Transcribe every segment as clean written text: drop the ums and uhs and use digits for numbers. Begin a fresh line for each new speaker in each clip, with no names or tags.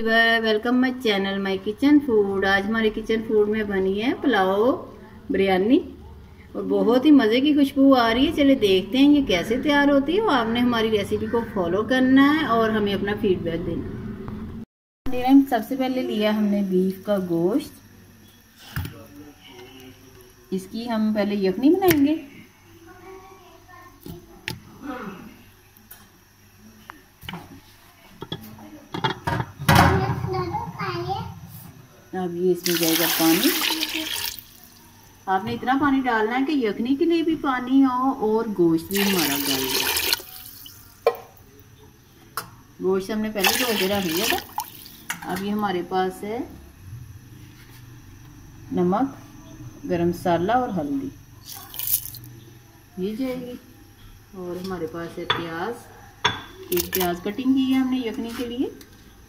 Viewer, welcome my channel my kitchen food. आज हमारे kitchen food में बनी है पुलाव बिरयानी और बहुत ही मज़े की खुशबू आ रही है। चलिए देखते हैं ये कैसे तैयार होती है। आपने हमारी रेसिपी को फॉलो करना है और हमें अपना फीडबैक देना है। सबसे पहले लिया हमने बीफ का गोश्त। इसकी हम पहले यखनी बनाएंगे। अब ये इसमें जाएगा पानी। आपने इतना पानी डालना है कि यखनी के लिए भी पानी हो और गोश्त भी हमारा गल जाए। गोश्त हमने पहले धो के रख लिया था। अब ये हमारे पास है नमक, गरम मसाला और हल्दी, ये जाएगी। और हमारे पास है प्याज। एक प्याज कटिंग की है हमने यखनी के लिए।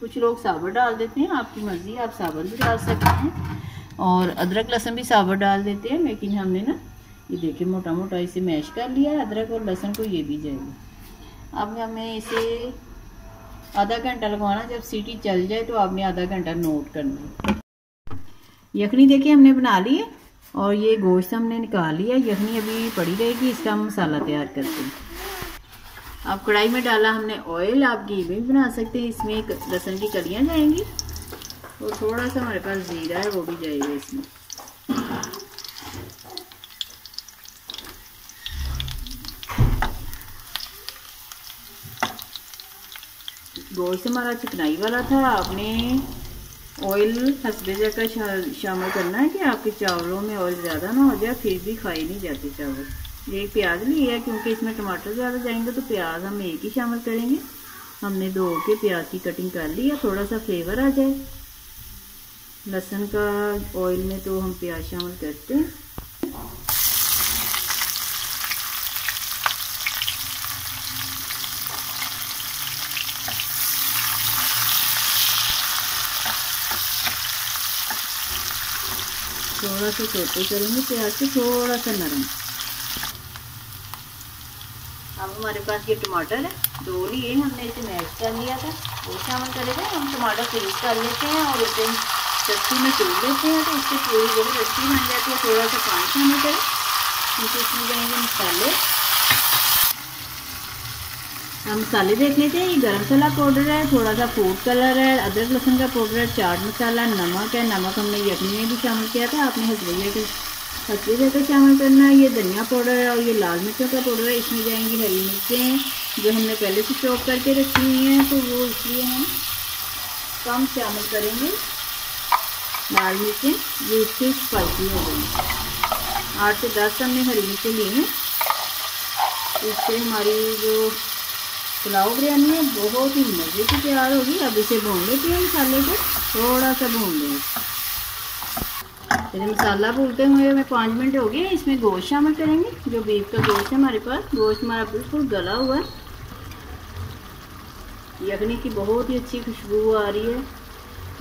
कुछ लोग साबुत डाल देते हैं, आपकी मर्जी, आप साबुत भी डाल सकते हैं। और अदरक लहसुन भी साबुत डाल देते हैं, लेकिन हमने ना ये देखिए मोटा मोटा इसे मैश कर लिया है अदरक और लहसुन को। ये भी जाएगा। अब हमें इसे आधा घंटा लगवाना। जब सीटी चल जाए तो आपने आधा घंटा नोट करना है। यखनी देखिए हमने बना ली है और ये गोश्त हमने निकाल लिया। यखनी अभी पड़ी रहेगी, इसका हम मसाला तैयार करते हैं। अब कढ़ाई में डाला हमने ऑयल। आप घी में भी बना सकते हैं। इसमें एक लहसुन की कलियां जाएंगी और थोड़ा सा हमारे पास जीरा है, वो भी जाएगा इसमें। गोश्त हमारा चिकनाई वाला था। आपने ऑयल हस्बे जगह शामिल करना है कि आपके चावलों में ऑयल ज़्यादा ना हो जाए, फिर भी खाए नहीं जाते चावल। एक प्याज लिया है क्योंकि इसमें टमाटर ज़्यादा जाएंगे, तो प्याज हम एक ही शामिल करेंगे। हमने धो के प्याज की कटिंग कर ली है, थोड़ा सा फ्लेवर आ जाए लहसुन का ऑयल में, तो हम प्याज शामिल करते हैं। थोड़ा सा सोते करेंगे प्याज को, थोड़ा सा नरम। अब हमारे पास ये टमाटर है, 2 लिए हमने, इसे मैश कर लिया था, वो शामिल करेंगे। हम टमाटर फ्रीज कर लेते हैं और इसे चटनी में चूर लेते हैं, तो इससे पूरी जब चटनी बन जाती है। थोड़ा सा पानी शामिल करें, क्योंकि इसमें जाएंगे मसाले। हम मसाले देख लेते हैं। ये गरम मसाला पाउडर है, थोड़ा सा फूड कलर है, अदरक लहसुन का पाउडर है, चाट मसाला, नमक है। नमक हमने यखनी में भी शामिल किया था, आपने हल्दी जगह शामिल करना है। ये धनिया पाउडर है और ये लाल मिर्चों का पाउडर है। इसमें जाएंगी हरी मिर्चें जो हमने पहले से चॉप करके रखी हुई हैं, तो वो इसलिए हम कम शामिल करेंगे। लाल मिर्चें ये इससे स्पाइसी हो गई। 8 से 10 हमने हरी मिर्चें ली हैं। इससे हमारी जो पुलाव बिरयानी है बहुत ही मज़े की तैयार होगी। अब इसे भून लेते हैं, मसाले को थोड़ा सा भून लेंगे। फिर मसाला भूनते हुए हमें 5 मिनट हो गए। इसमें गोश्त शामिल करेंगे, जो बीफ का गोश्त है हमारे पास। गोश्त हमारा बिल्कुल गला हुआ है। यखनी की बहुत ही अच्छी खुशबू आ रही है।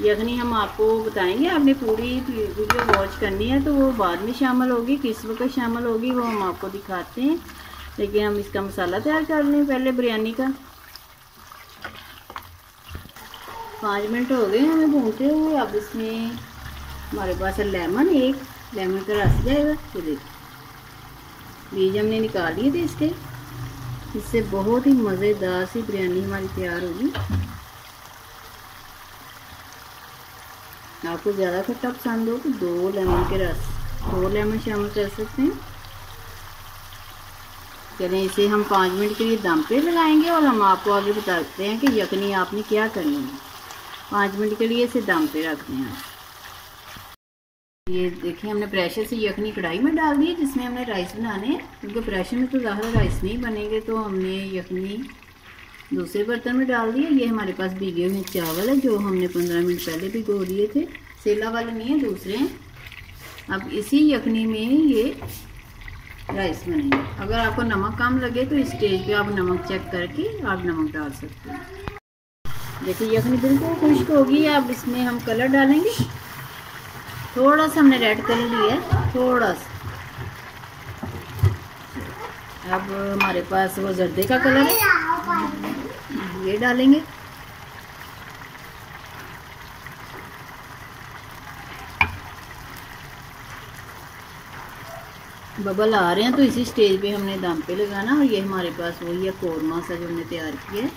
यखनी हम आपको बताएंगे, आपने पूरी वीडियो वॉच करनी है तो वो बाद में शामिल होगी। किस वक्त शामिल होगी वो हम आपको दिखाते हैं, लेकिन हम इसका मसाला तैयार कर लें पहले बिरयानी का। 5 मिनट हो गए हमें भूनते हुए। अब इसमें हमारे पास है लेमन, एक लेमन का रस जाएगा। तो देखिए बीज हमने निकाल लिए थे इसके। इससे बहुत ही मज़ेदार सी बिरयानी हमारी तैयार होगी। आपको ज़्यादा खट्टा पसंद हो तो 2 लेमन के रस, 2 लेमन शामिल कर सकते हैं। चलें इसे हम 5 मिनट के लिए दम पे लगाएंगे और हम आपको आगे बताते हैं कि यखनी आपने क्या करनी है। 5 मिनट के लिए इसे दम पे रखते हैं। ये देखिए हमने प्रेशर से यखनी कढ़ाई में डाल दी है, जिसमें हमने राइस बनाने हैं। क्योंकि प्रेशर में तो ज़्यादा राइस नहीं बनेंगे, तो हमने यखनी दूसरे बर्तन में डाल दी है। ये हमारे पास भीगे हुए चावल है, जो हमने 15 मिनट पहले भिगो दिए थे। सेला वाले नहीं है, दूसरे हैं। अब इसी यखनी में ये राइस बनेंगे। अगर आपको नमक कम लगे तो इस स्टेज पे आप नमक चेक करके आप नमक डाल सकते हैं। देखिए यखनी बिल्कुल खुश्क होगी। अब इसमें हम कलर डालेंगे। थोड़ा सा हमने रेड कलर लिया है, थोड़ा सा। अब हमारे पास वो जर्दे का कलर है, ये डालेंगे। बबल आ रहे हैं तो इसी स्टेज पे हमने दम पे लगाना। और ये हमारे पास वही है कौरमा सा जो हमने तैयार किया है,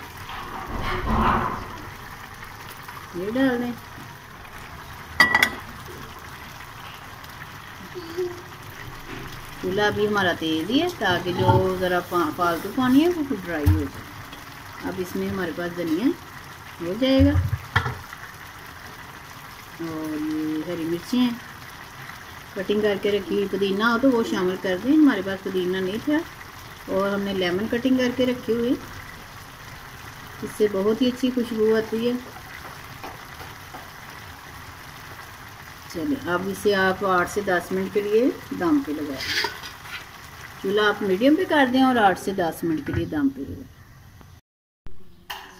ये डाल दें। चूल्हा अभी हमारा तेज ही है ताकि जो ज़रा फालतू पानी है वो ड्राई हो जाए। अब इसमें हमारे पास धनिया हो जाएगा और ये हरी मिर्ची हैं कटिंग करके रखी हुई। पुदीना हो तो वो शामिल कर दें, हमारे पास पुदीना नहीं था। और हमने लेमन कटिंग करके रखी हुई, इससे बहुत ही अच्छी खुशबू आती है। चलिए अब इसे आप 8 से 10 मिनट के लिए दम पे लगाएं। चूल्हा आप मीडियम पे कर दें और 8 से 10 मिनट के लिए दम पे लगाएं।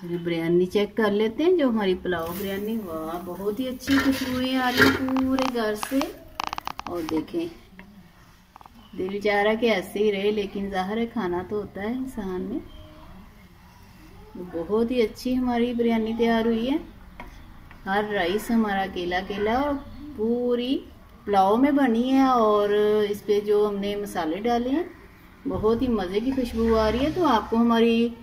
चलिए बिरयानी चेक कर लेते हैं, जो हमारी पुलाव बिरयानी, वाह बहुत ही अच्छी खुशबुएं आ रही है पूरे घर से। और देखें दिल चाह रहा कि ऐसे ही रहे, लेकिन ज़ाहिर है खाना तो होता है इंसान ने। बहुत ही अच्छी हमारी बिरयानी तैयार हुई है। हर राइस हमारा अकेला अकेला और पूरी पुलाव में बनी है। और इस पे जो हमने मसाले डाले हैं बहुत ही मज़े की खुशबू आ रही है। तो आपको हमारी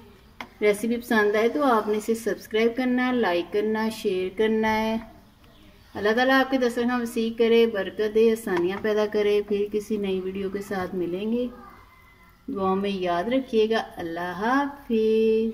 रेसिपी पसंद आए तो आपने इसे सब्सक्राइब करना है, लाइक करना है, शेयर करना है। अल्लाह ताला आपके दस्तरखान वसीअ करे, बरकत दे, आसानियाँ पैदा करे। फिर किसी नई वीडियो के साथ मिलेंगे। दुआओं में याद रखिएगा। अल्लाह हाफिज़।